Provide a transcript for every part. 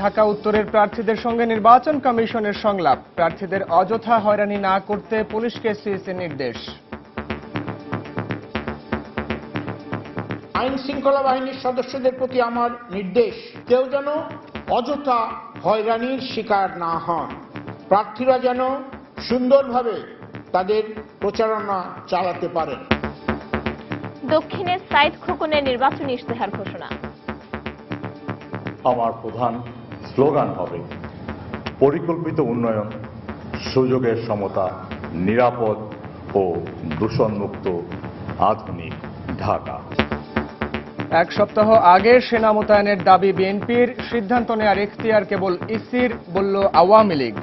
ঢাকা উত্তরের প্রার্থীদের সঙ্গে নির্বাচন কমিশনের সংলাপ। প্রার্থীদের অযথা হয়রানি না করতে পুলিশকে সিইসির নির্দেশ। আইন শৃঙ্খলা বাহিনীর সদস্যদের প্রতি আমার নির্দেশ, কেউ যেন অযথা হয়রানির শিকার না হন। প্রার্থীরা যেন সুন্দরভাবে তাদের প্রচারণা চালাতে পারেন। দক্ষিণে সাইদ খোকনের নির্বাচনী ইশতেহার ঘোষণা। আমার প্রধান স্লোগান হবে পরিকল্পিত উন্নয়ন, সুযোগের সমতা, নিরাপদ ও দূষণমুক্ত আধুনিক ঢাকা। এক সপ্তাহ আগে সেনা মোতায়েনের দাবি বিএনপির, সিদ্ধান্ত নেয়ার এখতিয়ার কেবল ইসির, বলল আওয়ামী লীগ।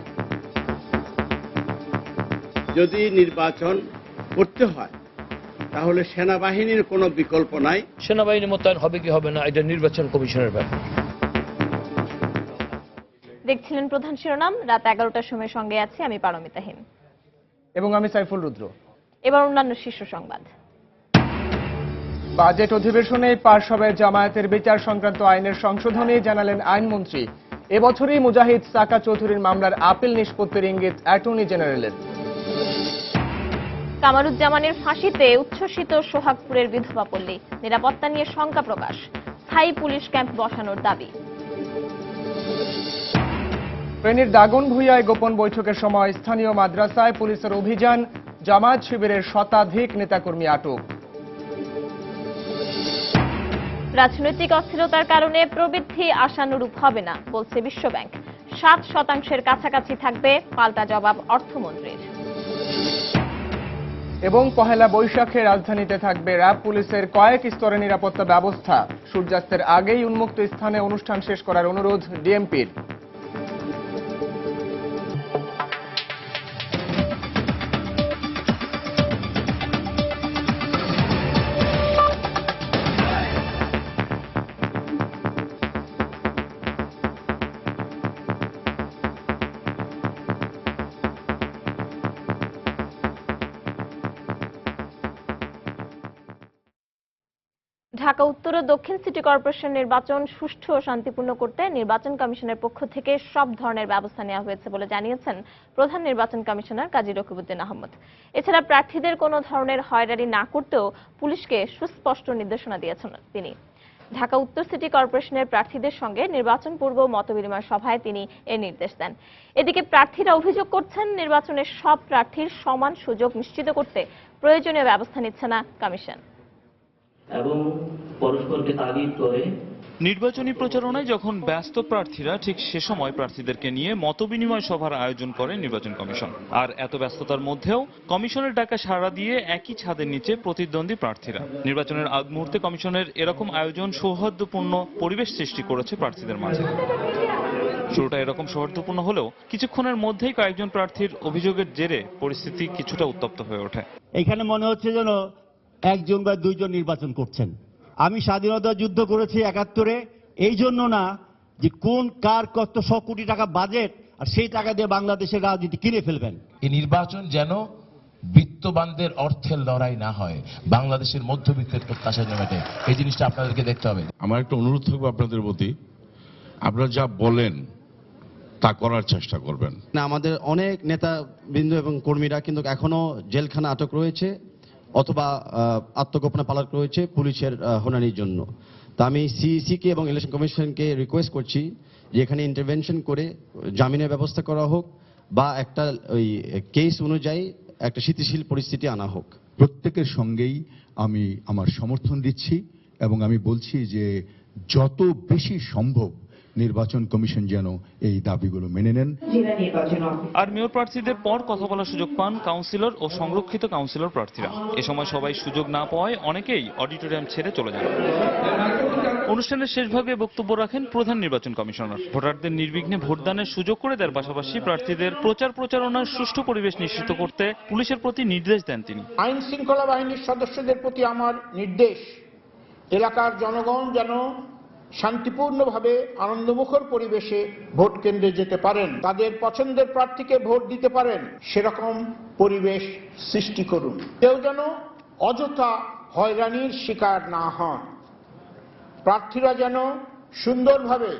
যদি নির্বাচন করতে হয় তাহলে সেনাবাহিনীর কোনো বিকল্প নাই। সেনাবাহিনী মোতায়েন হবে কি হবে না এটা নির্বাচন কমিশনের ব্যাপার। দেখছিলেন প্রধান শিরোনাম। রাত 11টার সময় সঙ্গে আছি আমি পারমিতাহীন এবং আমি সাইফুল রুদ্র। এবার অন্যান্য শীর্ষ সংবাদ। বাজেট অধিবেশনে পাশ হবে জামায়াতের বিচার সংক্রান্ত আইনের সংশোধনী, জানালেন আইনমন্ত্রী। এবছরই মুজাহিদ সাকা চৌধুরীর মামলার আপিল নিষ্পত্তির ইঙ্গিত অ্যাটর্নি জেনারেলের। কামারুজ্জামানের ফাঁসিতে উচ্ছ্বসিত সোহাগপুরের বিধবা পল্লী, নিরাপত্তা নিয়ে শঙ্কা প্রকাশ, স্থায়ী পুলিশ ক্যাম্প বসানোর দাবি। ফেনীর দাগনভূঞায় গোপন বৈঠকের সময় স্থানীয় মাদ্রাসায় পুলিশের অভিযান, জামায়াত শিবিরের শতাধিক নেতাকর্মী আটক। রাজনৈতিক অস্থিরতার কারণে প্রবৃদ্ধি আশানুরূপ হবে না, বলছে বিশ্বব্যাংক। 7% কাছাকাছি থাকবে, পাল্টা জবাব অর্থমন্ত্রীর। এবং পহেলা বৈশাখে রাজধানীতে থাকবে র্যাব পুলিশের কয়েক স্তরে নিরাপত্তা ব্যবস্থা। সূর্যাস্তের আগেই উন্মুক্ত স্থানে অনুষ্ঠান শেষ করার অনুরোধ ডিএমপির। ঢাকা উত্তর ও দক্ষিণ সিটি কর্পোরেশন নির্বাচন সুষ্ঠু ও শান্তিপূর্ণ করতে নির্বাচন কমিশনের পক্ষ থেকে সব ধরনের ব্যবস্থা নেওয়া হয়েছে বলে জানিয়েছেন প্রধান নির্বাচন কমিশনার কাজী রকিবউদ্দিন আহমদ। এছাড়া প্রার্থীদের কোনো ধরনের হয়রানি না করতেও পুলিশকে সুস্পষ্ট নির্দেশনা দিয়েছেন তিনি। ঢাকা উত্তর সিটি কর্পোরেশনের প্রার্থীদের সঙ্গে নির্বাচন পূর্ব মতবিনিময় সভায় তিনি এ নির্দেশ দেন। এদিকে প্রার্থীরা অভিযোগ করছেন, নির্বাচনের সব প্রার্থীর সমান সুযোগ নিশ্চিত করতে প্রয়োজনীয় ব্যবস্থা নিচ্ছে না কমিশন এবং পরস্পরকে তাগিদ করে নির্বাচনী প্রচারণায় যখন ব্যস্ত প্রার্থীরা, ঠিক সে সময় প্রার্থীদেরকে নিয়ে মতবিনিময় সভার আয়োজন করে নির্বাচন কমিশন। আর এত ব্যস্ততার মধ্যেও কমিশনের ডাকা সাড়া দিয়ে একই ছাদের নিচে প্রতিদ্বন্দ্বী প্রার্থীরা। নির্বাচনের আগ মুহূর্তে কমিশনের এরকম আয়োজন সৌহার্দ্যপূর্ণ পরিবেশ সৃষ্টি করেছে প্রার্থীদের মাঝে। শুরুটা এরকম সৌহার্দ্যপূর্ণ হলেও কিছুক্ষণের মধ্যেই কয়েকজন প্রার্থীর অভিযোগের জেরে পরিস্থিতি কিছুটা উত্তপ্ত হয়ে ওঠে। এখানে মনে হচ্ছে যেন একজন বা দুইজন নির্বাচন করছেন। আমি স্বাধীনতা যুদ্ধ করেছি 71-এ, এই জন্য না যে কোন কার কত 100 কোটি টাকা বাজেট আর সেই টাকা দিয়ে বাংলাদেশের রাজনীতি কিনে ফেলবেন। এই নির্বাচন যেন বিত্তবানদের অর্থের লড়াই না হয়, বাংলাদেশের মধ্যবিত্তের প্রত্যাশা জমেটে, এই জিনিসটা আপনাদেরকে দেখতে হবে। আমার একটা অনুরোধ থাকবে আপনাদের প্রতি, আপনারা যা বলেন তা করার চেষ্টা করবেন। না, আমাদের অনেক নেতাবৃন্দ এবং কর্মীরা কিন্তু এখনো জেলখানা আটক রয়েছে অথবা আত্মগোপনে পালক রয়েছে পুলিশের হয়রানির জন্য। তা আমি সিইসিকে এবং ইলেকশন কমিশনকে রিকোয়েস্ট করছি যে এখানে ইন্টারভেনশন করে জামিনের ব্যবস্থা করা হোক বা একটা ওই কেস অনুযায়ী একটা স্থিতিশীল পরিস্থিতি আনা হোক। প্রত্যেকের সঙ্গেই আমি আমার সমর্থন দিচ্ছি এবং আমি বলছি যে যত বেশি সম্ভব নির্বাচন কমিশন যেন এই দাবিগুলো মেনে নেন। আর মেয়র প্রার্থীদের পর কথা বলার সুযোগ পান কাউন্সিলর ও সংরক্ষিত কাউন্সিলর প্রার্থীরা। এ সময় সবাই সুযোগ না পাওয়ায় অনেকেই অডিটোরিয়াম ছেড়ে চলে যান। অনুষ্ঠানের শেষ ভাগে বক্তব্য রাখেন প্রধান নির্বাচন কমিশনার। ভোটারদের নির্বিঘ্নে ভোটদানের সুযোগ করে দেওয়ার পাশাপাশি প্রার্থীদের প্রচারণার সুষ্ঠু পরিবেশ নিশ্চিত করতে পুলিশের প্রতি নির্দেশ দেন তিনি। আইন শৃঙ্খলা বাহিনীর সদস্যদের প্রতি আমার নির্দেশ, এলাকার জনগণ যেন শান্তিপূর্ণভাবে আনন্দমুখর পরিবেশে ভোট কেন্দ্রে যেতে পারেন, তাদের পছন্দের প্রার্থীকে ভোট দিতে পারেন, সেরকম পরিবেশ সৃষ্টি করুন। কেউ যেন অযথা হয়রানির শিকার না হন। প্রার্থীরা যেন সুন্দরভাবে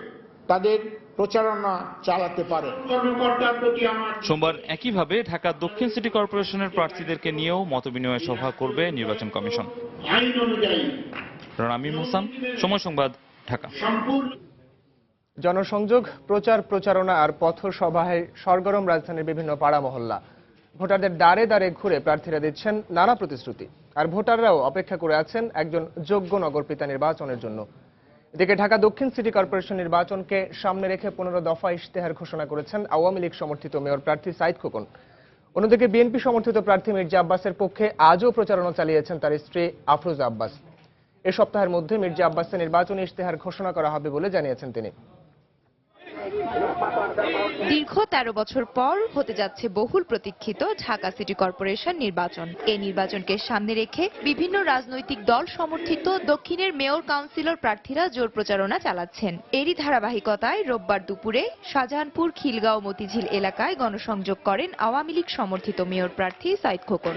তাদের প্রচারণা চালাতে পারেন। কর্মকর্তার প্রতি আমার সোমবার একইভাবে ঢাকা দক্ষিণ সিটি কর্পোরেশনের প্রার্থীদেরকে নিয়েও মতবিনিময় সভা করবে নির্বাচন কমিশন। আইন অনুযায়ী রামিম হোসেন, সময় সংবাদ, ঢাকা। জনসংযোগ, প্রচারণা আর পথসভায় সরগরম রাজধানীর বিভিন্ন পাড়া মহল্লা। ভোটারদের দ্বারে দ্বারে ঘুরে প্রার্থীরা দিচ্ছেন নানা প্রতিশ্রুতি, আর ভোটাররাও অপেক্ষা করে আছেন একজন যোগ্য নগরপিতা নির্বাচনের জন্য। এদিকে ঢাকা দক্ষিণ সিটি কর্পোরেশন নির্বাচনকে সামনে রেখে 15 দফা ইশতেহার ঘোষণা করেছেন আওয়ামী লীগ সমর্থিত মেয়র প্রার্থী সাঈদ খোকন। অন্যদিকে বিএনপি সমর্থিত প্রার্থী মির্জা আব্বাসের পক্ষে আজও প্রচারণা চালিয়েছেন তার স্ত্রী আফরোজা আব্বাস। এ সপ্তাহের মধ্যে মির্জা আব্বাসের নির্বাচনী ইশতেহার ঘোষণা করা হবে বলে জানিয়েছেন তিনি। দীর্ঘ 13 বছর পর হতে যাচ্ছে বহুল প্রতীক্ষিত ঢাকা সিটি কর্পোরেশন নির্বাচন। এই নির্বাচনকে সামনে রেখে বিভিন্ন রাজনৈতিক দল সমর্থিত দক্ষিণের মেয়র কাউন্সিলর প্রার্থীরা জোর প্রচারণা চালাচ্ছেন। এরই ধারাবাহিকতায় রোববার দুপুরে শাহজাহানপুর খিলগাঁও মতিঝিল এলাকায় গণসংযোগ করেন আওয়ামী লীগ সমর্থিত মেয়র প্রার্থী সাঈদ খোকন।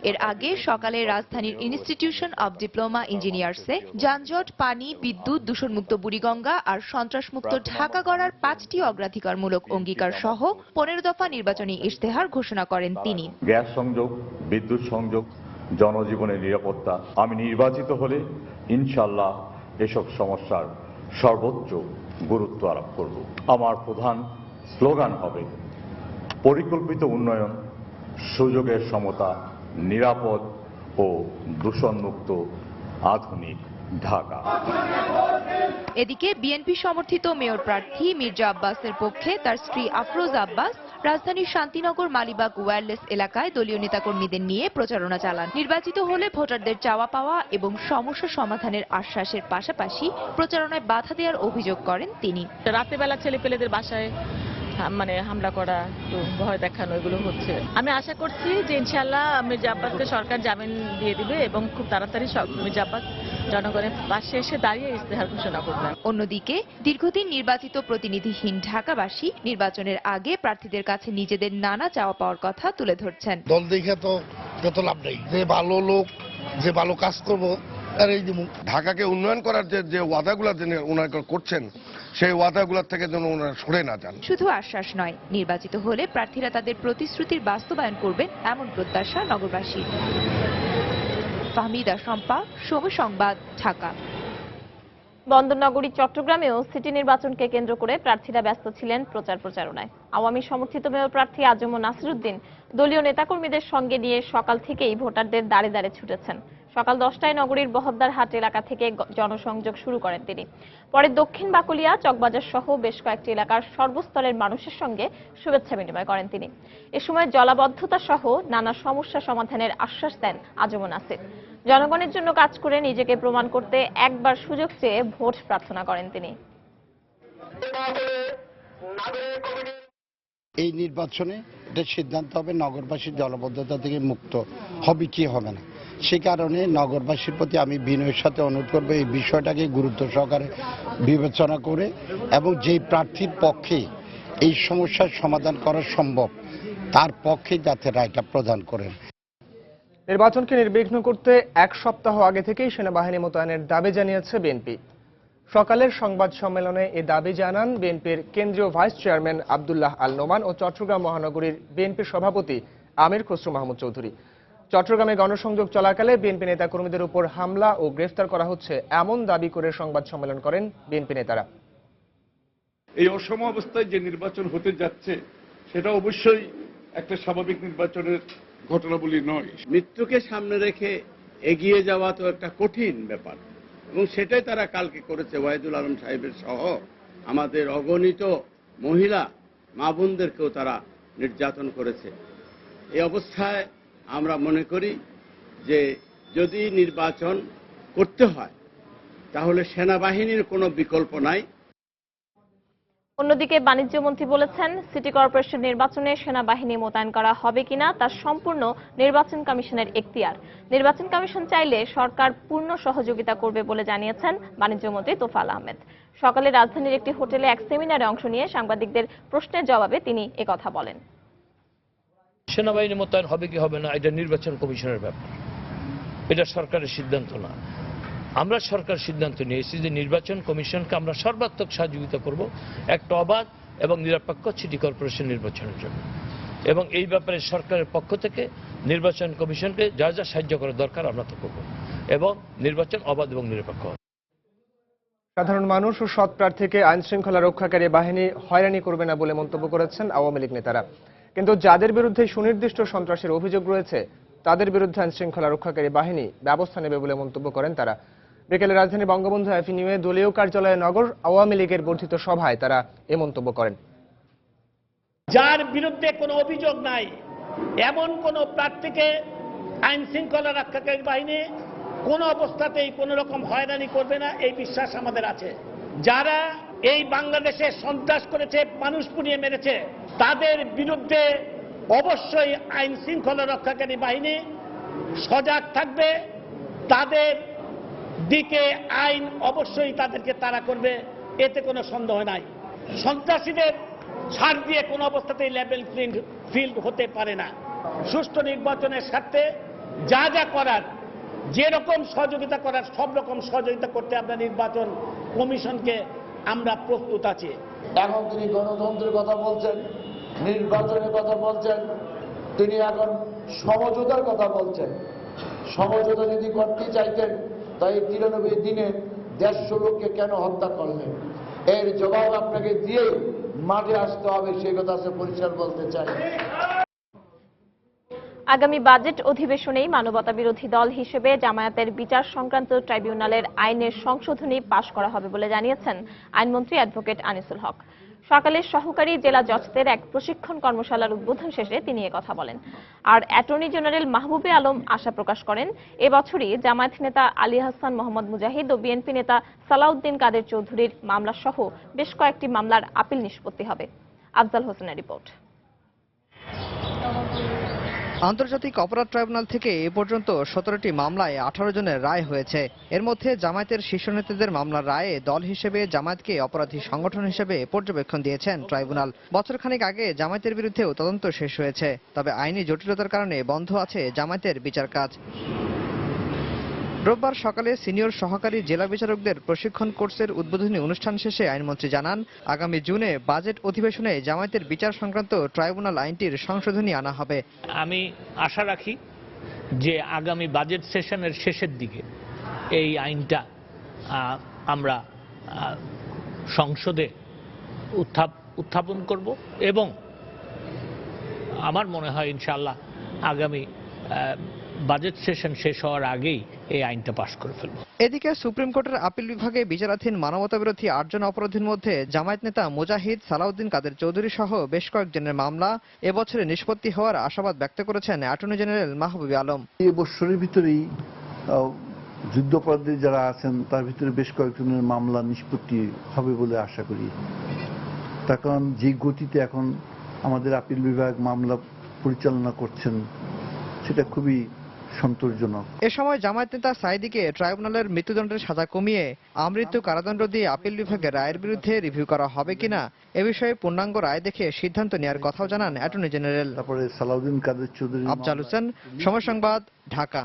এর আগে সকালে রাজধানীর ইনস্টিটিউশন অব ডিপ্লোমা ইঞ্জিনিয়ার্সে যানজট, পানি, বিদ্যুৎ, দূষণমুক্ত বুড়িগঙ্গা আর সন্ত্রাসমুক্ত ঢাকা গড়ার 5টি অগ্রাধিকারমূলক অঙ্গীকার সহ 15 দফা নির্বাচনী ইশতেহার ঘোষণা করেন তিনি। গ্যাস সংযোগ, বিদ্যুৎ সংযোগ, জনজীবনের নিরাপত্তা, আমি নির্বাচিত হলে ইনশাআল্লাহ এসব সমস্যার সর্বোচ্চ গুরুত্ব আরোপ করব। আমার প্রধান স্লোগান হবে পরিকল্পিত উন্নয়ন, সুযোগের সমতা, নিরাপদ ও দূষণমুক্ত আধুনিক ঢাকা। এদিকে বিএনপি সমর্থিত মেয়র প্রার্থী মির্জা আব্বাসের পক্ষে তার স্ত্রী আফরোজা আব্বাস রাজধানীর শান্তিনগর মালিবাগ ওয়্যারলেস এলাকায় দলীয় নেতাকর্মীদের নিয়ে প্রচারণা চালান। নির্বাচিত হলে ভোটারদের চাওয়া পাওয়া এবং সমস্যা সমাধানের আশ্বাসের পাশাপাশি প্রচারণায় বাধা দেওয়ার অভিযোগ করেন তিনি। রাতেবেলা ছেলেপেলেদের বাসায় হামলা করা, ভয় দেখানো, এগুলো হচ্ছে। আমি আশা করছি যে ইনশাআল্লাহ মির্জা আব্বাসকে সরকার জামিন দিয়ে দিবে এবং খুব তাড়াতাড়ি মির্জা আব্বাস জনগণের পাশে এসে দাঁড়িয়ে ইশতেহার ঘোষণা করবেন। অন্যদিকে দীর্ঘদিন নির্বাচিত প্রতিনিধিহীন ঢাকাবাসী নির্বাচনের আগে প্রার্থীদের কাছে নিজেদের নানা চাওয়া পাওয়ার কথা তুলে ধরছেন। দল দেখে তো যত লাভ নেই, যে ভালো লোক, যে ভালো কাজ করবো আর এই ঢাকাকে উন্নয়ন করার যে ওয়াদাগুলো ওনারা করছেন, সেই ওয়াদাগুলোর থেকে যেন ওনারা সরে না যান। শুধু আশ্বাস নয়, নির্বাচিত হলে প্রার্থীরা তাদের প্রতিশ্রুতির বাস্তবায়ন করবেন এমন প্রত্যাশা নগরবাসী। ফাহমিদা শম্পা, সময় সংবাদ, ঢাকা। বন্দরনগরী চট্টগ্রামেও সিটি নির্বাচনকে কেন্দ্র করে প্রার্থীরা ব্যস্ত ছিলেন প্রচারণায়। আওয়ামী সমর্থিত মেয়র প্রার্থী আজম নাসিরউদ্দিন দলীয় নেতাকর্মীদের সঙ্গে নিয়ে সকাল থেকেই ভোটারদের দ্বারে দ্বারে ছুটেছেন। সকাল 10টায় নগরীর বহদ্দার হাট এলাকা থেকে জনসংযোগ শুরু করেন তিনি। পরে দক্ষিণ বাকুলিয়া, চকবাজার সহ বেশ কয়েকটি এলাকার সর্বস্তরের মানুষের সঙ্গে শুভেচ্ছা বিনিময় করেন তিনি। এ সময় জলাবদ্ধতা সহ নানা সমস্যা সমাধানের আশ্বাস দেন আজম নাসির। জনগণের জন্য কাজ করে নিজেকে প্রমাণ করতে একবার সুযোগ চেয়ে ভোট প্রার্থনা করেন তিনি। এই নির্বাচনে এটা সিদ্ধান্ত হবে নগরবাসী জলাবদ্ধতা থেকে মুক্ত হবে কি হবে না। সে কারণে নগরবাসীর প্রতি আমি বিনয়ের সাথে অনুরোধ করবো এই বিষয়টাকে গুরুত্ব সহকারে বিবেচনা করে এবং যেই প্রার্থীর পক্ষে এই সমস্যার সমাধান করা সম্ভব তার পক্ষে যাতে রায়টা প্রদান করেন। নির্বাচনকে নির্বিঘ্ন করতে এক সপ্তাহ আগে থেকেই সেনাবাহিনী মোতায়েনের দাবি জানিয়েছে বিএনপি। সকালের সংবাদ সম্মেলনে এ দাবি জানান বিএনপির কেন্দ্রীয় ভাইস চেয়ারম্যান আব্দুল্লাহ আল নোমান ও চট্টগ্রাম মহানগরীর বিএনপির সভাপতি আমির খসরু মাহমুদ চৌধুরী। চট্টগ্রামে গণসংযোগ চলাকালে বিএনপি নেতাকর্মীদের উপর হামলা ও গ্রেফতার করা হচ্ছে এমন দাবি করে সংবাদ সম্মেলন করেন বিএনপি নেতারা। এই অসম অবস্থায় যে নির্বাচন হতে যাচ্ছে সেটা অবশ্যই একটা স্বাভাবিক নির্বাচনের ঘটনাবলী নয়। মৃত্যুকে সামনে রেখে এগিয়ে যাওয়া তো একটা কঠিন ব্যাপার এবং সেটাই তারা কালকে করেছে। ওয়াহিদুল আলম সাহেবের সহ আমাদের অগণিত মহিলা মা বোনদেরকেও তারা নির্যাতন করেছে। এই অবস্থায় আমরা মনে করি যে যদি নির্বাচন করতে হয় তাহলে সেনাবাহিনীর কোনো বিকল্প নাই। অন্যদিকে বাণিজ্য মন্ত্রী বলেছেন, সিটি কর্পোরেশন নির্বাচনে সেনাবাহিনী মোতায়েন করা হবে কিনা তা সম্পূর্ণ নির্বাচন কমিশনের এখতিয়ার। নির্বাচন কমিশন চাইলে সরকার পূর্ণ সহযোগিতা করবে বলে জানিয়েছেন বাণিজ্য মন্ত্রী তোফায়েল আহমেদ। সকালে রাজধানীর একটি হোটেলে এক সেমিনারে অংশ নিয়ে সাংবাদিকদের প্রশ্নের জবাবে তিনি একথা বলেন। সেনাবাহিনী মোতায়েন হবে কি হবে না এটা নির্বাচন কমিশনের ব্যাপার, এটা সরকারের সিদ্ধান্ত না। আমরা সরকার সিদ্ধান্ত নিয়েছি যে নির্বাচন কমিশনকে আমরা সর্বাত্মক সহযোগিতা করব একটা অবাধ এবং নিরপেক্ষ সিটি কর্পোরেশন নির্বাচনের জন্য, এবং এই ব্যাপারে সরকারের পক্ষ থেকে নির্বাচন কমিশনকে যা যা সাহায্য করা দরকার আমরা তো করব, এবং নির্বাচন অবাধ এবং নিরপেক্ষ। সাধারণ মানুষ ও সৎ প্রার্থীকে আইন শৃঙ্খলা রক্ষাকারী বাহিনী হয়রানি করবে না বলে মন্তব্য করেছেন আওয়ামী লীগ নেতারা। কিন্তু যাদের বিরুদ্ধে সুনির্দিষ্ট সন্ত্রাসের অভিযোগ রয়েছে তাদের বিরুদ্ধে আইন শৃঙ্খলা রক্ষাকারী বাহিনী ব্যবস্থা নেবে বলে মন্তব্য করেন তারা। বিকেলে রাজধানী বঙ্গবন্ধু অ্যাভিনিউয়ে দলীয় কার্যালয়ে নগর আওয়ামী লীগের বর্ধিত সভায় তারা এ মন্তব্য করেন। যার বিরুদ্ধে কোনো অভিযোগ নাই এমন কোন প্রার্থীকে আইন শৃঙ্খলা রক্ষাকারী বাহিনী কোন অবস্থাতেই কোন রকম হয়রানি করবে না, এই বিশ্বাস আমাদের আছে। যারা এই বাংলাদেশে সন্ত্রাস করেছে, মানুষ পুড়িয়ে মেরেছে, তাদের বিরুদ্ধে অবশ্যই আইন শৃঙ্খলা রক্ষাকারী বাহিনী সজাগ থাকবে, তাদের দিকে আইন অবশ্যই তাদেরকে তাড়া করবে, এতে কোনো সন্দেহ নাই। সন্ত্রাসীদের ছাড় দিয়ে কোনো অবস্থাতেই লেভেল ফিল্ড হতে পারে না। সুষ্ঠু নির্বাচনের স্বার্থে যা যা করার, যেরকম সহযোগিতা করার সব রকম সহযোগিতা করতে আমরা নির্বাচন কমিশনকে আমরা প্রস্তুত আছি। এখন তিনি গণতন্ত্রের কথা বলছেন, নির্বাচনের কথা বলছেন, তিনি এখন সমঝোতার কথা বলছেন। সমঝোতা যদি করতে চাইতেন তাই 93 দিনে 150 লোককে কেন হত্যা করলেন? এর জবাব আপনাকে দিয়ে মাঠে আসতে হবে, সেই কথা সে পরিষ্কার বলতে চাই। আগামী বাজেট অধিবেশনেই মানবতা বিরোধী দল হিসেবে জামায়াতের বিচার সংক্রান্ত ট্রাইব্যুনালের আইনের সংশোধনী পাশ করা হবে বলে জানিয়েছেন আইনমন্ত্রী অ্যাডভোকেট আনিসুল হক। সকালে সহকারী জেলা জজদের এক প্রশিক্ষণ কর্মশালার উদ্বোধন শেষে তিনি কথা বলেন। আর অ্যাটর্নি জেনারেল মাহবুবে আলম আশা প্রকাশ করেন এবছরই জামায়াত নেতা আলী হাসান মোহাম্মদ মুজাহিদ ও বিএনপি নেতা সালাউদ্দিন কাদের চৌধুরীর মামলা সহ বেশ কয়েকটি মামলার আপিল নিষ্পত্তি হবে। আফজাল হোসেনের রিপোর্ট। আন্তর্জাতিক অপরাধ ট্রাইব্যুনাল থেকে এ পর্যন্ত 17টি মামলায় 18 জনের রায় হয়েছে। এর মধ্যে জামায়াতের শীর্ষ নেতাদের মামলার রায়ে দল হিসেবে জামায়াতকে অপরাধী সংগঠন হিসেবে পর্যবেক্ষণ দিয়েছেন ট্রাইব্যুনাল। বছরখানেক আগে জামায়াতের বিরুদ্ধেও তদন্ত শেষ হয়েছে, তবে আইনি জটিলতার কারণে বন্ধ আছে জামায়াতের বিচার কাজ। রোববার সকালে সিনিয়র সহকারী জেলা বিচারকদের প্রশিক্ষণ কোর্সের উদ্বোধনী অনুষ্ঠান শেষে আইনমন্ত্রী জানান, আগামী জুনে বাজেট অধিবেশনে জামায়াতের বিচার সংক্রান্ত ট্রাইব্যুনাল আইনটির সংশোধনী আনা হবে। আমি আশা রাখি যে আগামী বাজেট সেশনের শেষের দিকে এই আইনটা আমরা সংসদে উত্থাপন করব এবং আমার মনে হয় ইনশাআল্লাহ আগামী বাজেট সেশন শেষ হওয়ার আগেই এই আইনটা পাশ করে ফেলব। এদিকে সুপ্রিম কোর্টের আপিল বিভাগে বিচারাধীন মানবতাবিরোধী 8 জন অপরাধীর মধ্যে জামায়াত নেতা মুজাহিদ, সালাউদ্দিন কাদের চৌধুরী সহ বেশ কয়েকজনের মামলা এবছরে নিষ্পত্তি হওয়ার আশাবাদ ব্যক্ত করেছেন অ্যাটর্নি জেনারেল মাহবুবে আলম। এই বছরের ভিতরেই যুদ্ধাপরাধী যারা আছেন তার ভিতরে বেশ কয়েকজনের মামলা নিষ্পত্তি হবে বলে আশা করি। তার কারণ যে গতিতে এখন আমাদের আপিল বিভাগ মামলা পরিচালনা করছেন সেটা খুবই সন্তোষজনক। এ সময় জামায়াত নেতা সাইদিকে ট্রাইব্যুনালের মৃত্যুদণ্ডের সাজা কমিয়ে আমৃত্যু কারাদণ্ড দিয়ে আপিল বিভাগের রায়ের বিরুদ্ধে রিভিউ করা হবে কিনা এ বিষয়ে পূর্ণাঙ্গ রায় দেখে সিদ্ধান্ত নেওয়ার কথাও জানান অ্যাটর্নি জেনারেল। তারপরে সালাউদ্দিন কাদের চৌধুরী। আফজাল হোসেন, সময় সংবাদ, ঢাকা।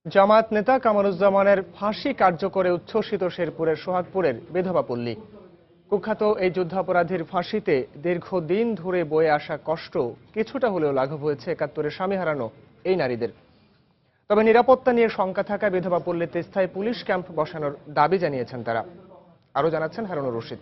জামায়াত নেতা কামরুজ্জামানের ফাঁসি কার্যকরে উচ্ছ্বসিত শেরপুরের সোহাগপুরের বিধবা পল্লী। কুখ্যাত এই যুদ্ধাপরাধীর ফাঁসিতে দীর্ঘদিন ধরে বয়ে আসা কষ্ট কিছুটা হলেও লাঘব হয়েছে 71-এর স্বামী হারানো এই নারীদের। তবে নিরাপত্তা নিয়ে শঙ্কা থাকা বিধবা পল্লীতে স্থায়ী পুলিশ ক্যাম্প বসানোর দাবি জানিয়েছেন তারা। আরো জানাচ্ছেন হারুনুর রশিদ।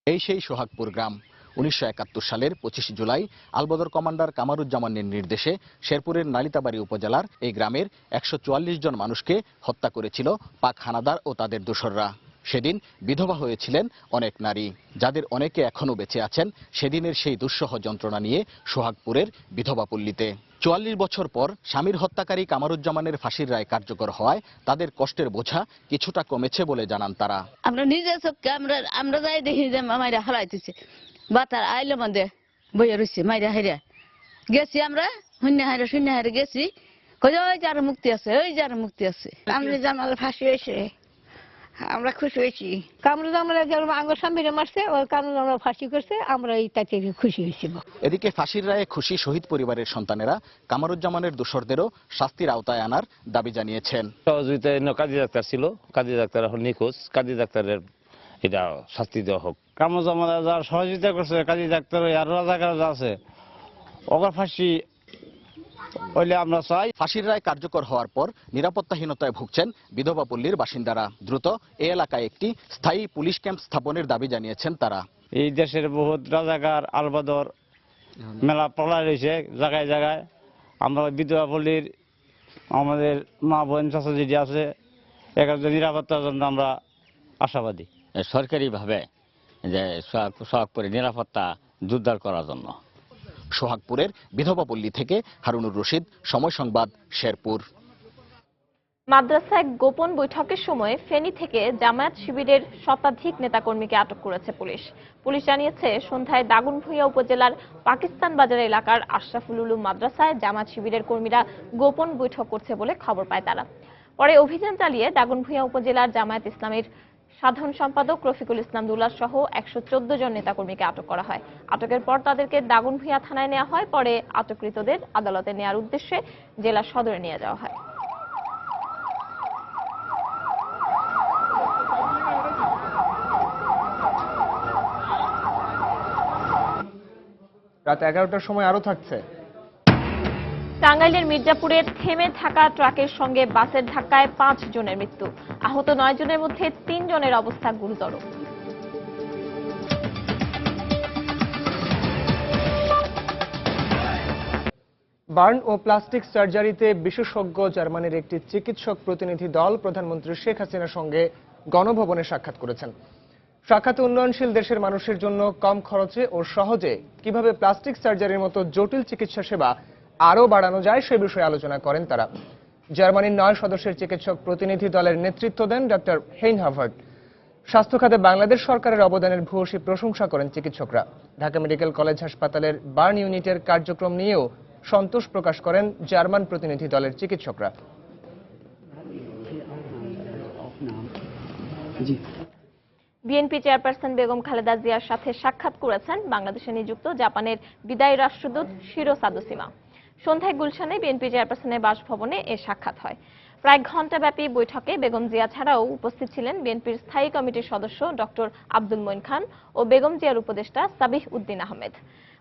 এই সেই সোহাগপুর গ্রাম। 1971 সালের 25 জুলাই আলবদর কমান্ডার কামরুজ্জামানের নির্দেশে শেরপুরের নালিতাবাড়ী উপজেলার এই গ্রামের 144 জন মানুষকে হত্যা করেছিল পাক হানাদার ও তাদের দোসররা। সেদিন বিধবা হয়েছিলেন অনেক নারী, যাদের অনেকে এখনো বেঁচে আছেন সেদিনের সেই দুঃসহ যন্ত্রণা নিয়ে সোহাগপুরের বিধবা পল্লীতে। 44 বছর পর স্বামীর হত্যাকারী কামরুজ্জামানের ফাঁসির রায় কার্যকর হওয়ায় তাদের কষ্টের বোঝা কিছুটা কমেছে বলে জানান তারা। আমরা নিজে চোখে আমরা যাই দেখি যে মাইরা হারাইতেছে, বাতার আইলে মধ্যে বইয়া রয়েছে মাইরা হাইরা গেছি, আমরা শূন্য হাইরা গেছি, ওই যার মুক্তি আছে, ওই যার মুক্তি আছে। আমি জানালে ফাঁসি হয়েছে, আমরা খুশি হয়েছি। কামরুজ্জামানের যেমন আঙ্গুর সামনে মারছে ওই কামরুজ্জামান ফাঁসি করছে, আমরা এই তাতে খুশি হয়েছি। এদিকে ফাঁসির রায়ে খুশি শহীদ পরিবারের সন্তানেরা কামারুজ্জামানের দোষরদেরও শাস্তির আওতায় আনার দাবি জানিয়েছেন। সহযোগিতায় কাজী ডাক্তার ছিল, কাজী ডাক্তার এখন নিখোঁজ, কাজী ডাক্তারের এটা শাস্তি দেওয়া হোক। কামরুজ্জামান যারা সহযোগিতা করছে কাজী ডাক্তার আর রাজাকার আছে ওকে ফাঁসি হইলে আমরা চাই। ফাঁসির রায় কার্যকর হওয়ার পর নিরাপত্তাহীনতায় ভুগছেন বিধবা পল্লীর বাসিন্দারা। দ্রুত এ এলাকায় একটি স্থায়ী পুলিশ ক্যাম্প স্থাপনের দাবি জানিয়েছেন তারা। এই দেশের বহুত রাজাকার আলবদর মেলা পড়া রয়েছে জায়গায় জায়গায়। আমরা বিধবা পল্লীর আমাদের মা বোন চাচা যেটি আছে এখানে নিরাপত্তার জন্য আমরা আশাবাদী। সরকারিভাবে যে সোহাগপুরের নিরাপত্তা জোরদার করার জন্য। সোহাগপুরের বিধবাপল্লী থেকে হারুনুর রশিদ, সময় সংবাদ, শেরপুর। মাদ্রাসায় গোপন বৈঠকের সময় ফেনী থেকে জামায়াত শিবিরের শতাধিক নেতাকর্মীকে আটক করেছে পুলিশ। পুলিশ জানিয়েছে সন্ধ্যায় দাগনভূঞা উপজেলার পাকিস্তান বাজার এলাকার আশরাফুল উলুম মাদ্রাসায় জামায়াত শিবিরের কর্মীরা গোপন বৈঠক করছে বলে খবর পায় তারা। পরে অভিযান চালিয়ে দাগনভূঞা উপজেলার জামায়াত ইসলামের সাধারণ সম্পাদক রফিকুল ইসলাম দুলাল সহ 114 জন নেতাকর্মীকে আটক করা হয়। আটকের পর তাদেরকে দাগনভূঞা থানায় নেওয়া হয়। পরে আটককৃতদের আদালতে নেওয়ার উদ্দেশ্যে জেলা সদরে নিয়ে যাওয়া হয়। রাত 11টার সময় আরো থাকছে। টাঙ্গাইলের মির্জাপুরের থেমে থাকা ট্রাকের সঙ্গে বাসের ধাক্কায় 5 জনের মৃত্যু। আহত 9 জনের মধ্যে 3 জনের অবস্থা গুরুতর। বার্ন ও প্লাস্টিক সার্জারিতে বিশেষজ্ঞ জার্মানির একটি চিকিৎসক প্রতিনিধি দল প্রধানমন্ত্রী শেখ হাসিনার সঙ্গে গণভবনে সাক্ষাৎ করেছেন। সাক্ষাতে উন্নয়নশীল দেশের মানুষের জন্য কম খরচে ও সহজে কিভাবে প্লাস্টিক সার্জারির মতো জটিল চিকিৎসা সেবা আরও বাড়ানো যায় সে বিষয়ে আলোচনা করেন তারা। জার্মানির 9 সদস্যের চিকিৎসক প্রতিনিধি দলের নেতৃত্ব দেন ডক্টর হেইন হাভার্ড। স্বাস্থ্য খাতে বাংলাদেশ সরকারের অবদানের ভূয়সী প্রশংসা করেন চিকিৎসকরা। ঢাকা মেডিকেল কলেজ হাসপাতালের বার্ন ইউনিটের কার্যক্রম নিয়েও সন্তোষ প্রকাশ করেন জার্মান প্রতিনিধি দলের চিকিৎসকরা। বিএনপি চেয়ারপারসন বেগম খালেদা জিয়ার সাথে সাক্ষাৎ করেছেন বাংলাদেশে নিযুক্ত জাপানের বিদায়ী রাষ্ট্রদূত শিরো সাদোসিমা। সন্ধ্যায় গুলশানে বিএনপি চেয়ারপারসনের বাসভবনে এ সাক্ষাৎ হয়। প্রায় ঘণ্টাব্যাপী বৈঠকে বেগম জিয়া ছাড়াও উপস্থিত ছিলেন বিএনপির স্থায়ী কমিটির সদস্য ডক্টর আব্দুল মঈন খান ও বেগম জিয়ার উপদেষ্টা সাবিহ উদ্দিন আহমেদ।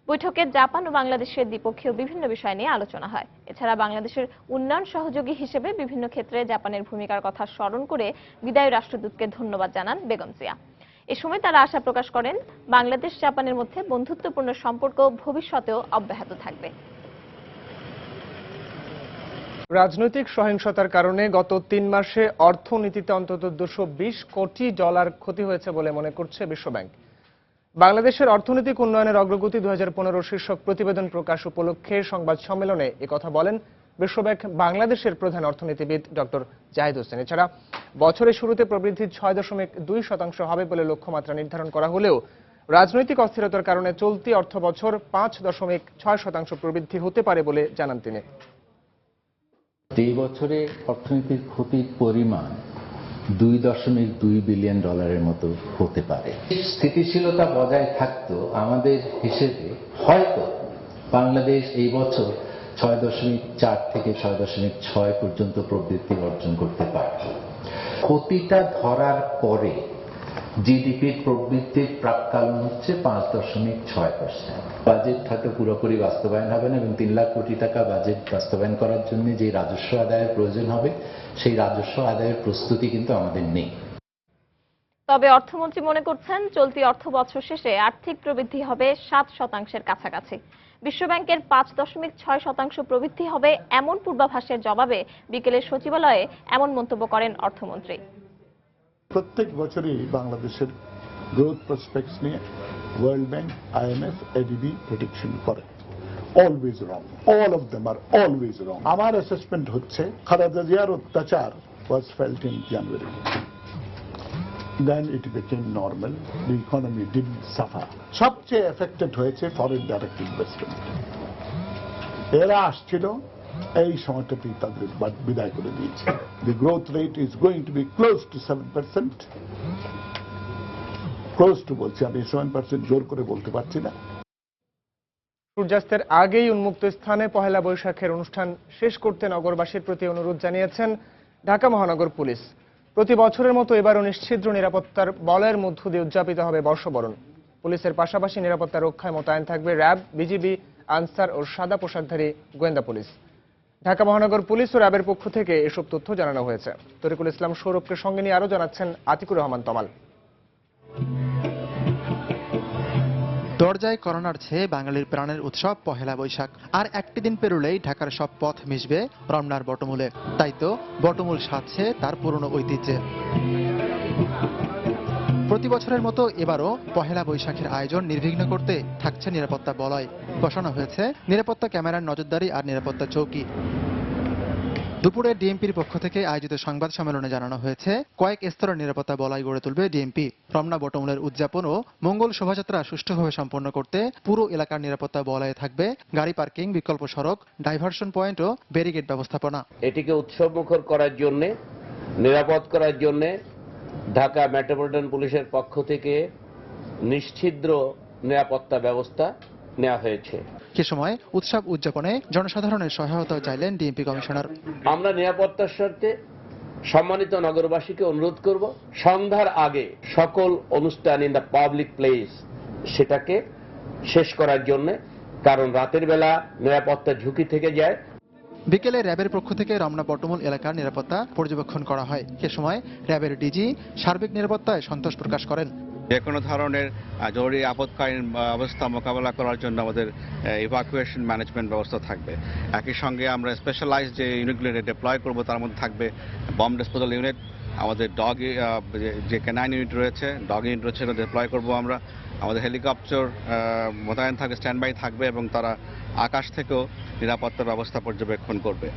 বৈঠকে জাপান ও বাংলাদেশের দ্বিপক্ষীয় বিভিন্ন বিষয় নিয়ে আলোচনা হয়। এছাড়া বাংলাদেশের উন্নয়ন সহযোগী হিসেবে বিভিন্ন ক্ষেত্রে জাপানের ভূমিকার কথা স্মরণ করে বিদায়ী রাষ্ট্রদূতকে ধন্যবাদ জানান বেগম জিয়া। এ সময় তারা আশা প্রকাশ করেন বাংলাদেশ জাপানের মধ্যে বন্ধুত্বপূর্ণ সম্পর্ক ভবিষ্যতেও অব্যাহত থাকবে। রাজনৈতিক সহিংসতার কারণে গত 3 মাসে অর্থনীতিতে অন্তত $220 কোটি ক্ষতি হয়েছে বলে মনে করছে বিশ্বব্যাংক। বাংলাদেশের অর্থনৈতিক উন্নয়নের অগ্রগতি 2015 শীর্ষক প্রতিবেদন প্রকাশ উপলক্ষে সংবাদ সম্মেলনে একথা বলেন বিশ্বব্যাংক বাংলাদেশের প্রধান অর্থনীতিবিদ ডক্টর জাহিদ হোসেন। এছাড়া বছরের শুরুতে প্রবৃদ্ধি 6.2% হবে বলে লক্ষ্যমাত্রা নির্ধারণ করা হলেও রাজনৈতিক অস্থিরতার কারণে চলতি অর্থ বছর 5.6% প্রবৃদ্ধি হতে পারে বলে জানান তিনি। এই বছরে অর্থনীতির ক্ষতির পরিমাণ $2.2 বিলিয়ন মতো হতে পারে। স্থিতিশীলতা বজায় থাকতো আমাদের হিসেবে হয়তো বাংলাদেশ এই বছর 6.4 থেকে 6.6 পর্যন্ত প্রবৃদ্ধি অর্জন করতে পারত। ক্ষতিটা ধরার পরে জিডিপির প্রবৃদ্ধির প্রাক্কালন হচ্ছে 5.6%। বাজেট হয়তো পুরোপুরি বাস্তবায়ন হবে না এবং 3 লাখ কোটি টাকা বাজেট বাস্তবায়ন করার জন্য যে রাজস্ব আদায়ের প্রয়োজন হবে সেই রাজস্ব আদায়ের প্রস্তুতি কিন্তু আমাদের নেই। তবে অর্থমন্ত্রী মনে করছেন চলতি অর্থ বছর শেষে আর্থিক প্রবৃদ্ধি হবে 7% কাছাকাছি। বিশ্বব্যাংকের 5.6% প্রবৃদ্ধি হবে এমন পূর্বাভাসের জবাবে বিকেলে সচিবালয়ে এমন মন্তব্য করেন অর্থমন্ত্রী। প্রত্যেক বছরই বাংলাদেশের গ্রোথ প্রসপেক্টস নিয়ে World Bank, IMF, ADB prediction করে। Always wrong, all of them আর অলওয়েজ রং। আমার অ্যাসেসমেন্ট হচ্ছে খালেদা জিয়ার অত্যাচার was felt in January, then it became normal, the economy didn't suffer. সবচেয়ে এফেক্টেড হয়েছে ফরেন ডাইরেক্ট ইনভেস্টমেন্ট। এরা আসছিল এই সময়টাতেই তাদের বিদায় করে দিয়েছে। The growth rate is going to be close to 7%। Close to বলছি, আমি 7% জোর করে বলতে পারছি না। সূর্যাস্তের আগেই উন্মুক্ত স্থানে পহেলা বৈশাখের অনুষ্ঠান শেষ করতে নগরবাসীর প্রতি অনুরোধ জানিয়েছেন ঢাকা মহানগর পুলিশ। প্রতি বছরের মতো এবারও নিশ্ছিদ্র নিরাপত্তার বলয়ের মধ্য দিয়ে উদযাপিত হবে বর্ষবরণ। পুলিশের পাশাপাশি নিরাপত্তা রক্ষায় মোতায়েন থাকবে র্যাব, বিজিবি, আনসার ও সাদা পোশাকধারী গোয়েন্দা পুলিশ। ঢাকা মহানগর পুলিশ ও র্যাবের পক্ষ থেকে এসব তথ্য জানানো হয়েছে। তরিকুল ইসলাম সৌরভকে সঙ্গে নিয়ে আরও জানাচ্ছেন আতিকুর রহমান তমাল। দরজায় করোনার চেয়ে বাঙালির প্রাণের উৎসব পহেলা বৈশাখ। আর একটি দিন পেরোলেই ঢাকার সব পথ মিশবে রমনার বটমূলে। তাই তো বটমূল সাজছে তার পুরনো ঐতিহ্যে। প্রতি বছরের মতো এবারও পহেলা বৈশাখের আয়োজন নির্বিঘ্ন করতে থাকছে নিরাপত্তা বলয়। বসানো হয়েছে নিরাপত্তা ক্যামেরার নজরদারি আর নিরাপত্তা চৌকি। দুপুরে ডিএমপির পক্ষ থেকে আয়োজিত সংবাদ সম্মেলনে জানানো হয়েছে কয়েক স্তরের নিরাপত্তা বলয় গড়ে তুলবে ডিএমপি। রমনা বটমূলের উদযাপন ও মঙ্গল শোভাযাত্রা সুষ্ঠুভাবে সম্পন্ন করতে পুরো এলাকার নিরাপত্তা বলয়ে থাকবে গাড়ি পার্কিং, বিকল্প সড়ক, ডাইভারশন পয়েন্ট ও ব্যারিকেড ব্যবস্থাপনা। এটিকে উৎসবমুখর করার জন্য, নিরাপদ করার জন্য ঢাকা মেট্রোপলিটন পুলিশের পক্ষ থেকে নিশ্ছিদ্র নিরাপত্তা ব্যবস্থা নেওয়া হয়েছে। সে সময় উৎসব উদযাপনে জনসাধারণের সহায়তা চাইলেন ডিএমপি কমিশনার। আমরা নিরাপত্তার স্বার্থে সম্মানিত নগরবাসীকে অনুরোধ করব, সন্ধ্যার আগে সকল অনুষ্ঠান ইন দ্য পাবলিক প্লেস সেটাকে শেষ করার জন্য, কারণ রাতের বেলা নিরাপত্তার ঝুঁকি থেকে যায়। বিকেলে র্যাবের পক্ষ থেকে রমনা বটমূল এলাকার নিরাপত্তা পর্যবেক্ষণ করা হয়। সে সময় র্যাবের ডিজি সার্বিক নিরাপত্তায় সন্তোষ প্রকাশ করেন। যে কোনো ধরনের জরুরি আপৎকালীন অবস্থা মোকাবেলা করার জন্য আমাদের ইভাকুয়েশন ম্যানেজমেন্ট ব্যবস্থা থাকবে। একই সঙ্গে আমরা স্পেশালাইজড যে ইউনিটগুলো ডিপ্লয় করব তার মধ্যে থাকবে বম্ব ডিসপোজাল ইউনিট, আমাদের ডগ যে ক্যানাইন ইউনিট রয়েছে, ডগ ইউনিট রয়েছে, সেটা ডিপ্লয় করবো আমরা। আমাদের হেলিকপ্টার মোতায়েন থাকবে, স্ট্যান্ড বাই থাকবে এবং তারা আকাশ থেকেও নিরাপত্তা ব্যবস্থা পর্যবেক্ষণ করবে।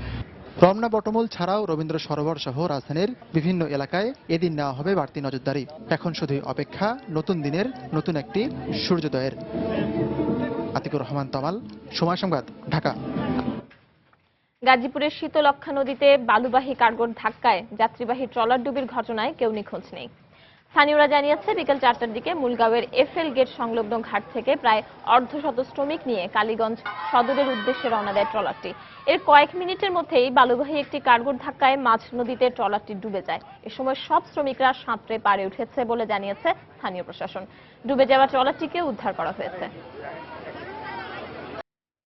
রমনা বটমূল ছাড়াও রবীন্দ্র সরোবর সহ রাজধানীর বিভিন্ন এলাকায় এদিন নেওয়া হবে বাড়তি নজরদারি। এখন শুধুই অপেক্ষা নতুন দিনের নতুন একটি সূর্যোদয়ের। আতিকুর রহমান তমাল, সময় সংবাদ, ঢাকা। গাজীপুরের শীতলক্ষ্যা নদীতে বালুবাহী কার্গোর ধাক্কায় যাত্রীবাহী ট্রলার ডুবির ঘটনায় কেউ নিখোঁজ নেই। স্থানীয়রা জানিয়েছে বিকেল 4টার দিকে মুলগাঁওয়ের এফএল গেট সংলগ্ন ঘাট থেকে প্রায় অর্ধশত শ্রমিক নিয়ে কালীগঞ্জ সদরের উদ্দেশ্যে রওনা দেয় ট্রলারটি। এর কয়েক মিনিটের মধ্যেই বালুবাহী একটি কার্গোর ধাক্কায় মাঝ নদীতে ট্রলারটি ডুবে যায়। এ সময় সব শ্রমিকরা সাঁতরে পাড়ে উঠেছে বলে জানিয়েছে স্থানীয় প্রশাসন। ডুবে যাওয়া ট্রলারটিকে উদ্ধার করা হয়েছে।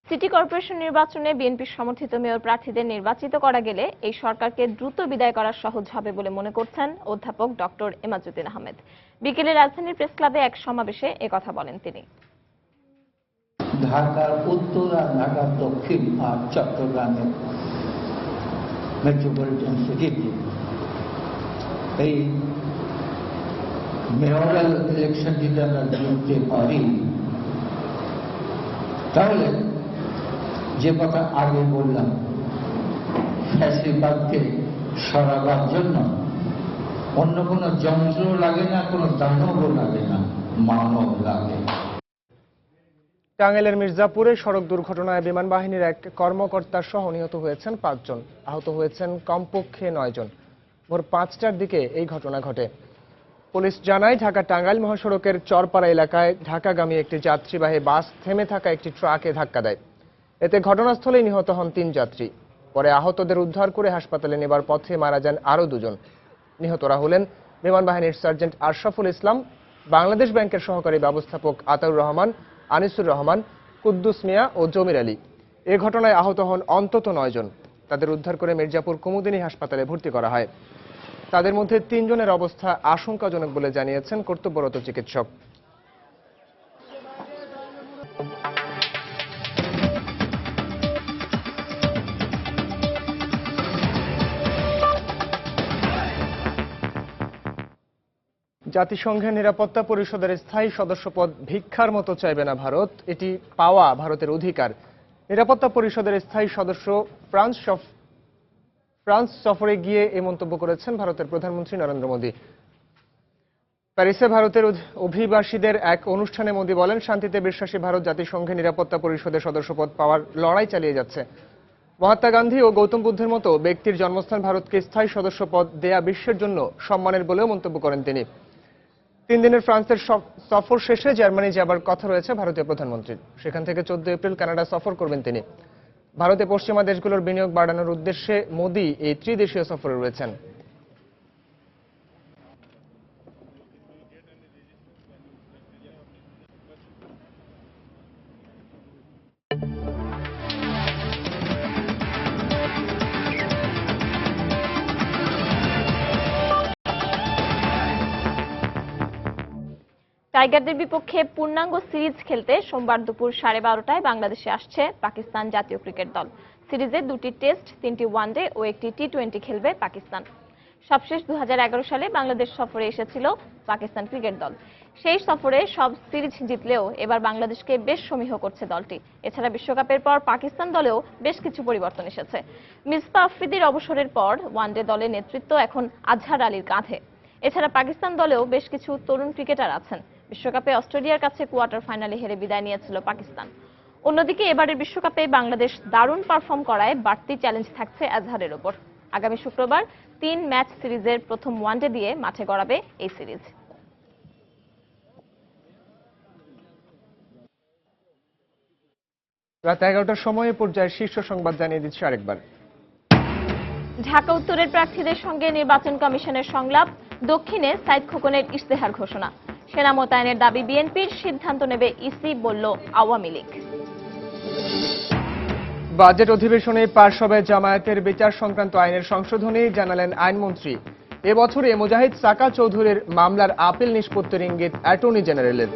সিটি কর্পোরেশন নির্বাচনে বিএনপি সমর্থিত মেয়র প্রার্থীদের নির্বাচিত করা গেলে এই সরকারকে দ্রুত বিদায় করা সহজ হবে বলে মনে করছেন অধ্যাপক ডক্টর এমাজউদ্দিন আহমেদ। বিকেলে রাজধানীর প্রেস ক্লাবে এক সমাবেশে একথা বলেন তিনি। ঢাকার উত্তর আর ঢাকার দক্ষিণ আর চট্টগ্রামের মেট্রোপলিটন সিটিতে এই মেয়রাল ইলেকশন যদি আমরা জিততে পারি, তাহলে যে কথা আগে বললাম, ফ্যাসিবাদকে সরাবার জন্য অন্য কোনো যন্ত্র লাগে না, কোনো দানবও লাগে না, মানব লাগে। টাঙ্গাইলের মির্জাপুরে সড়ক দুর্ঘটনায় বিমান বাহিনীর এক কর্মকর্তা সহ নিহত হয়েছেন 5 জন, আহত হয়েছেন কমপক্ষে 9 জন। ভোর 5টার দিকে এই ঘটনা ঘটে। পুলিশ জানায় ঢাকা টাঙ্গাইল মহাসড়কের চরপাড়া এলাকায় ঢাকাগামী একটি যাত্রীবাহী বাস থেমে থাকা একটি ট্রাকে ধাক্কা দেয়। এতে ঘটনাস্থলেই নিহত হন 3 যাত্রী। পরে আহতদের উদ্ধার করে হাসপাতালে নেবার পথে মারা যান আরও 2 জন। নিহতরা হলেন বিমান বাহিনীর সার্জেন্ট আশরাফুল ইসলাম, বাংলাদেশ ব্যাংকের সহকারী ব্যবস্থাপক আতাউর রহমান, আনিসুর রহমান, কুদ্দুস মিয়া ও জমির আলী। এ ঘটনায় আহত হন অন্তত 9 জন। তাদের উদ্ধার করে মির্জাপুর কুমুদিনী হাসপাতালে ভর্তি করা হয়। তাদের মধ্যে 3 জনের অবস্থা আশঙ্কাজনক বলে জানিয়েছেন কর্তব্যরত চিকিৎসক। জাতিসংঘের নিরাপত্তা পরিষদের স্থায়ী সদস্যপদ ভিক্ষার মতো চাইবে না ভারত, এটি পাওয়া ভারতের অধিকার। নিরাপত্তা পরিষদের স্থায়ী সদস্য ফ্রান্স সফরে গিয়ে এ মন্তব্য করেছেন ভারতের প্রধানমন্ত্রী নরেন্দ্র মোদী। প্যারিসে ভারতের অভিবাসীদের এক অনুষ্ঠানে মোদী বলেন, শান্তিতে বিশ্বাসী ভারত জাতিসংঘের নিরাপত্তা পরিষদের সদস্যপদ পাওয়ার লড়াই চালিয়ে যাচ্ছে। মহাত্মা গান্ধী ও গৌতম বুদ্ধের মতো ব্যক্তির জন্মস্থান ভারতকে স্থায়ী সদস্য পদ দেয়া বিশ্বের জন্য সম্মানের বলেও মন্তব্য করেন তিনি। 3 দিনের ফ্রান্সের সফর শেষে জার্মানি যাবার কথা রয়েছে ভারতীয় প্রধানমন্ত্রীর। সেখান থেকে 14 এপ্রিল কানাডা সফর করবেন তিনি। ভারতে পশ্চিমা দেশগুলোর বিনিয়োগ বাড়ানোর উদ্দেশ্যে মোদি এই ত্রিদেশীয় সফরে রয়েছেন। টাইগারদের বিপক্ষে পূর্ণাঙ্গ সিরিজ খেলতে সোমবার দুপুর 12:30টায় বাংলাদেশে আসছে পাকিস্তান জাতীয় ক্রিকেট দল। সিরিজে 2টি টেস্ট, 3টি ওয়ানডে ও 1টি টি-20 খেলবে পাকিস্তান। সবশেষ 2011 সালে বাংলাদেশ সফরে এসেছিল পাকিস্তান ক্রিকেট দল। সেই সফরে সব সিরিজ জিতলেও এবার বাংলাদেশকে বেশ সমীহ করছে দলটি। এছাড়া বিশ্বকাপের পর পাকিস্তান দলেও বেশ কিছু পরিবর্তন এসেছে। মিসবা আফ্রিদির অবসরের পর ওয়ানডে দলের নেতৃত্ব এখন আজহার আলীর কাঁধে। এছাড়া পাকিস্তান দলেও বেশ কিছু তরুণ ক্রিকেটার আছেন। বিশ্বকাপে অস্ট্রেলিয়ার কাছে কোয়ার্টার ফাইনালে হেরে বিদায় নিয়েছিল পাকিস্তান। অন্যদিকে এবারের বিশ্বকাপে বাংলাদেশ দারুণ পারফর্ম করায় বাড়তি চ্যালেঞ্জ থাকছে আজহারের ওপর। আগামী শুক্রবার 3 ম্যাচ সিরিজের প্রথম ওয়ানডে দিয়ে মাঠে গড়াবে এই সিরিজ। রাত 11টার সময়ে পর্যায়ের শীর্ষ সংবাদ জানিয়ে দিচ্ছি আরেকবার। ঢাকা উত্তরের প্রার্থীদের সঙ্গে নির্বাচন কমিশনের সংলাপ, দক্ষিণে সাইদ খোকনের ইশতেহার ঘোষণা। সেনা মোতায়েনের দাবি বিএনপির, সিদ্ধান্ত নেবে ইসি বলল আওয়ামী লীগ। বাজেট অধিবেশনে পাশ হবে জামায়াতের বিচার সংক্রান্ত আইনের সংশোধনী, জানালেন আইনমন্ত্রী। এবছরে মুজাহিদ সাকা চৌধুরীর মামলার আপিল নিষ্পত্তির ইঙ্গিত অ্যাটর্নি জেনারেলের।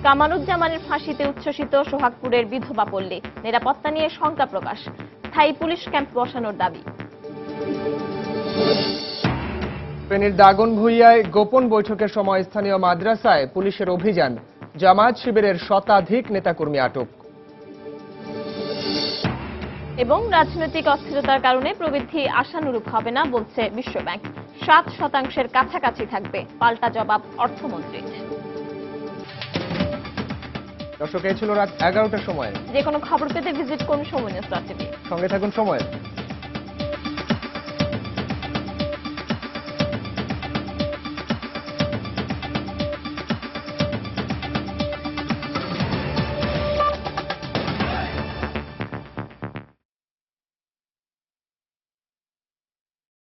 কামারুজ্জামানের ফাঁসিতে উচ্ছ্বসিত সোহাগপুরের বিধবা পল্লী, নিরাপত্তা নিয়ে শঙ্কা প্রকাশ, স্থায়ী পুলিশ ক্যাম্প বসানোর দাবি। ফেনীর দাগনভূঞায় গোপন বৈঠকের সময় স্থানীয় মাদ্রাসায় পুলিশের অভিযান, জামায়াত শিবিরের শতাধিক নেতাকর্মী আটক। এবং রাজনৈতিক অস্থিরতার কারণে প্রবৃদ্ধি আশানুরূপ হবে না বলছে বিশ্বব্যাংক। 7% কাছাকাছি থাকবে, পাল্টা জবাব অর্থমন্ত্রীর। দর্শক, এই ছিল রাত 11টার সময়। যে কোনো খবর পেতে ভিজিট করুন সময় নিউজ.টিভি। সঙ্গে থাকুন সময়।